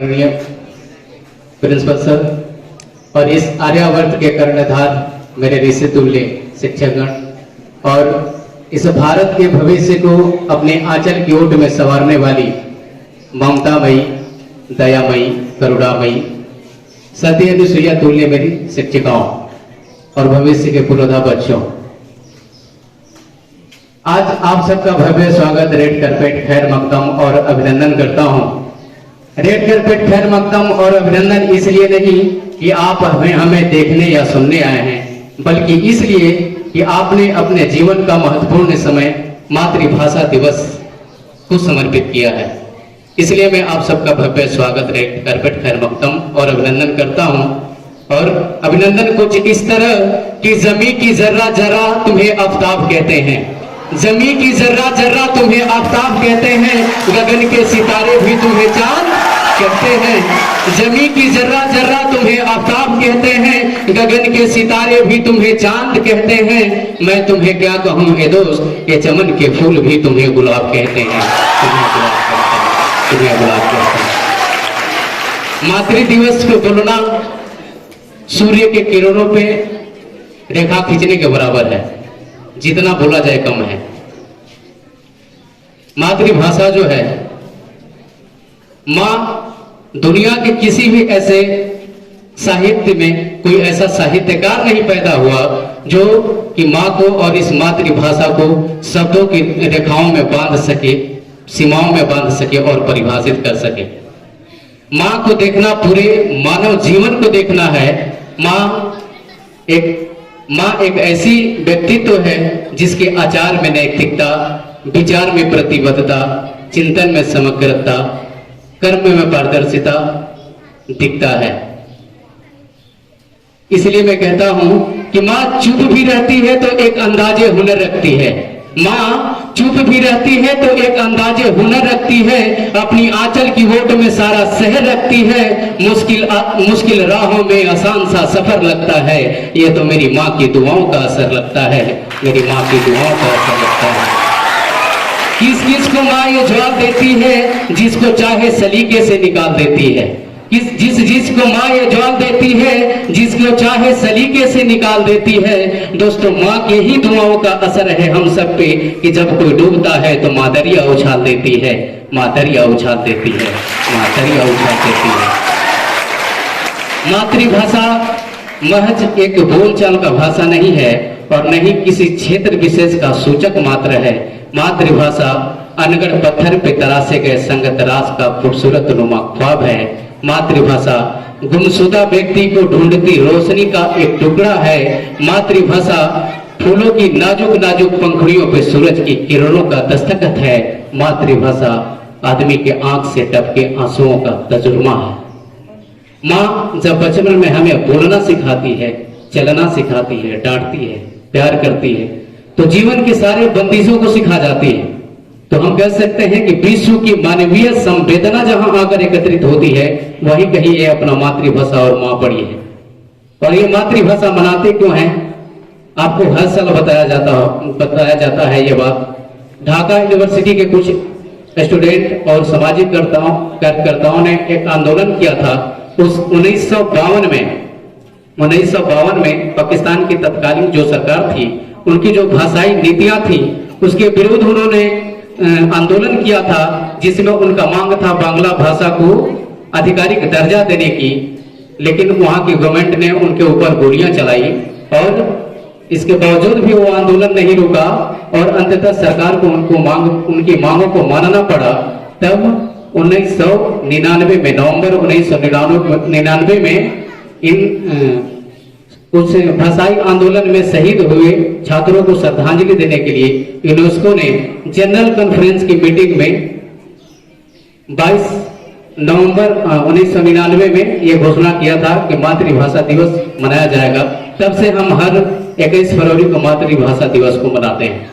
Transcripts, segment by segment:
माननीय principal sir और इस आर्यावर्त के कर्णधार मेरे ऋषि तुल्य शिक्षकगण और इस भारत के भविष्य को अपने आंचल की ओट में संवारने वाली ममतामयी, दयामयी, करुणामयी, सत्य अनुसुईया तुल्य मेरी शिक्षिकाओं और भविष्य के पुरोधा बच्चों, आज आप सबका भव्य स्वागत रेड कार्पेट खैर मकदम और अभिनंदन करता हूं। रेड कार्पेट खैर मकदम और अभिनंदन इसलिए नहीं कि आप हमें देखने या सुनने आए हैं, बल्कि इसलिए कि आपने अपने जीवन का महत्वपूर्ण समय मातृभाषा दिवस को समर्पित किया है। इसलिए मैं आप सबका भव्य स्वागत रेड कार्पेट खैर मकदम और अभिनंदन करता हूं। और अभिनंदन कुछ इस तरह कि जमी की जर्रा जर्रा तुम्हें आफ्ताब कहते हैं, जमी की जर्रा जर्रा तुम्हें आफ्ताब कहते हैं, गगन के सितारे भी तुम्हें चांद कहते हैं। जमी की जर्रा जर्रा तुम्हें आफ्ताब कहते हैं, गगन के सितारे भी तुम्हें चांद कहते हैं। मैं तुम्हें क्या कहूँ ए दोस्त, ये चमन के फूल भी तुम्हें गुलाब कहते हैं, तुम्हें गुलाब कहते हैं। मातृ दिवस को बोलना सूर्य के किरणों पे रेखा खींचने के बराबर है, जितना बोला जाए कम है। मातृभाषा जो है, मां दुनिया के किसी भी ऐसे साहित्य में कोई ऐसा साहित्यकार नहीं पैदा हुआ जो कि मां को और इस मातृभाषा को शब्दों की रेखाओं में बांध सके, सीमाओं में बांध सके और परिभाषित कर सके। मां को देखना पूरे मानव जीवन को देखना है। मां एक ऐसी व्यक्तित्व है जिसके आचार में नैतिकता, विचार में प्रतिबद्धता, चिंतन में समग्रता, कर्म में पारदर्शिता दिखता है। इसलिए मैं कहता हूं कि मां चुप भी रहती है तो एक अंदाजे हुनर रखती है। मां चुप भी रहती है तो एक अंदाजे हुनर रखती है, अपनी आंचल की ओट में सारा शहर रखती है। मुश्किल राहों में आसान सा सफर लगता है, ये तो मेरी माँ की दुआओं का असर लगता है, मेरी माँ की दुआओं का असर लगता है। किस किस को माँ ये जवाब देती है, जिसको चाहे सलीके से निकाल देती है। जिसको माँ ये जवाब देती है, जिसको चाहे सलीके से निकाल देती है। दोस्तों, माँ के ही दुआओं का असर है हम सब पे कि जब कोई डूबता है तो माँ दरिया उछाल देती है, माँ दरिया उछाल देती है, माँ दरिया उछाल देती है। मातृभाषा महज एक बोलचाल का भाषा नहीं है और न ही किसी क्षेत्र विशेष का सूचक मात्र है। मातृभाषा अनगढ़ पत्थर पे तरासे गए संगत रास का खूबसूरत नुमा ख्वाब है। मातृभाषा गुमशुदा व्यक्ति को ढूंढती रोशनी का एक टुकड़ा है। मातृभाषा फूलों की नाजुक नाजुक पंखुड़ियों पे सूरज की किरणों का दस्तखत है। मातृभाषा आदमी के आंख से टपके आंसुओं का तजुर्मा है। माँ जब बचपन में हमें बोलना सिखाती है, चलना सिखाती है, डांटती है, प्यार करती है, तो जीवन के सारे बंदिशों को सिखा जाती है। तो हम कह सकते हैं कि विश्व की मानवीय संवेदना जहां आकर एकत्रित होती है, वहीं कहीं ये अपना मातृभाषा और मां पड़ी है। और ये मातृभाषा मनाते क्यों हैं, आपको हर साल बताया जाता है ये बात। ढाका यूनिवर्सिटी के कुछ स्टूडेंट और सामाजिक कार्यकर्ताओं ने एक आंदोलन किया था। उस 1952 में पाकिस्तान की तत्कालीन जो सरकार थी, उनकी जो भाषाई नीतियां थी, उसके विरुद्ध उन्होंने आंदोलन किया था, जिसमें उनका मांग था बांग्ला भाषा को आधिकारिक दर्जा देने की। लेकिन वहां की गवर्नमेंट ने उनके ऊपर गोलियां चलाई और इसके बावजूद भी वो आंदोलन नहीं रुका और अंततः सरकार को उनकी मांगों को मानना पड़ा। तब 1999 में, नवंबर 1999 में इन उस भाषाई आंदोलन में शहीद हुए छात्रों को श्रद्धांजलि देने के लिए यूनेस्को ने जनरल कॉन्फ्रेंस की मीटिंग में 22 नवंबर 1999 में यह घोषणा किया था कि मातृभाषा दिवस मनाया जाएगा। तब से हम हर 21 फरवरी को मातृभाषा दिवस को मनाते हैं।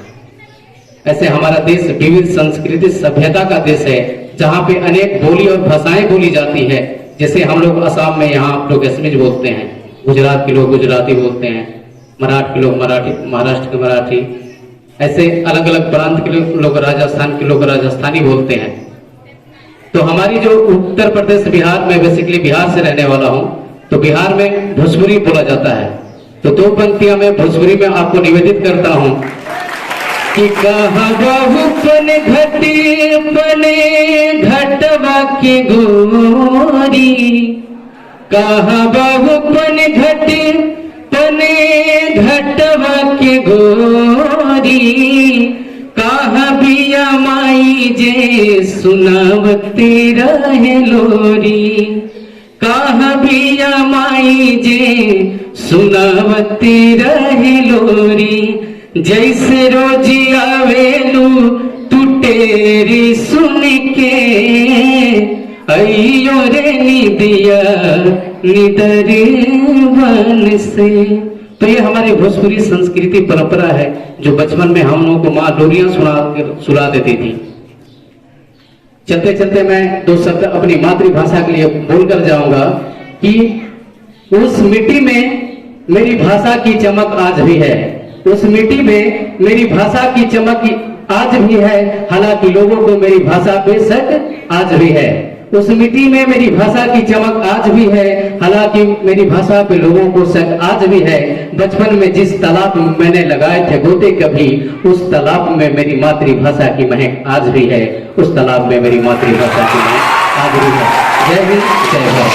ऐसे हमारा देश विविध संस्कृति सभ्यता का देश है, जहाँ पे अनेक बोली और भाषाएं बोली जाती है। जैसे हम लोग असम में यहाँ आप लोग असमीज बोलते हैं, गुजरात के लोग गुजराती बोलते हैं, मराठ के लोग मराठी, महाराष्ट्र के मराठी, ऐसे अलग अलग प्रांत के लोग राजस्थान के लोग राजस्थानी बोलते हैं। तो हमारी जो उत्तर प्रदेश बिहार में, बेसिकली बिहार से रहने वाला हूं, तो बिहार में भोजपुरी बोला जाता है। तो दो पंक्तियां मैं भोजपुरी में आपको निवेदित करता हूं कि कहा बहु पन घटी पने घटवा के गोरी, कहा बहु पन घटी पने घटवा के गोरी, कहा बिया माई जे सुनावती रहे लोरी, कहा बिया माई जे सुनावती रहे लोरी, जैसे रोजी आवेलू तू टेरी सुन के, अयो रे निदिया निदर वन से। तो ये हमारी भोजपुरी संस्कृति परंपरा है जो बचपन में हम लोगों को माँ लोरियां सुना देती थी। चलते चलते मैं दो शब्द अपनी मातृभाषा के लिए बोलकर जाऊंगा कि उस मिट्टी में मेरी भाषा की चमक आज भी है, उस मिट्टी में मेरी भाषा की चमक आज भी है, हालांकि लोगों को मेरी भाषा बेशक आज भी है। उस मिट्टी में मेरी भाषा की चमक आज भी है, हालांकि मेरी भाषा पे लोगों को शक आज भी है। बचपन में जिस तालाब में मैंने लगाए थे गोते कभी, उस तालाब में मेरी मातृभाषा की महक आज भी है, उस तालाब में मेरी मातृभाषा की महक आज भी है। जय हिंद, जय भारत।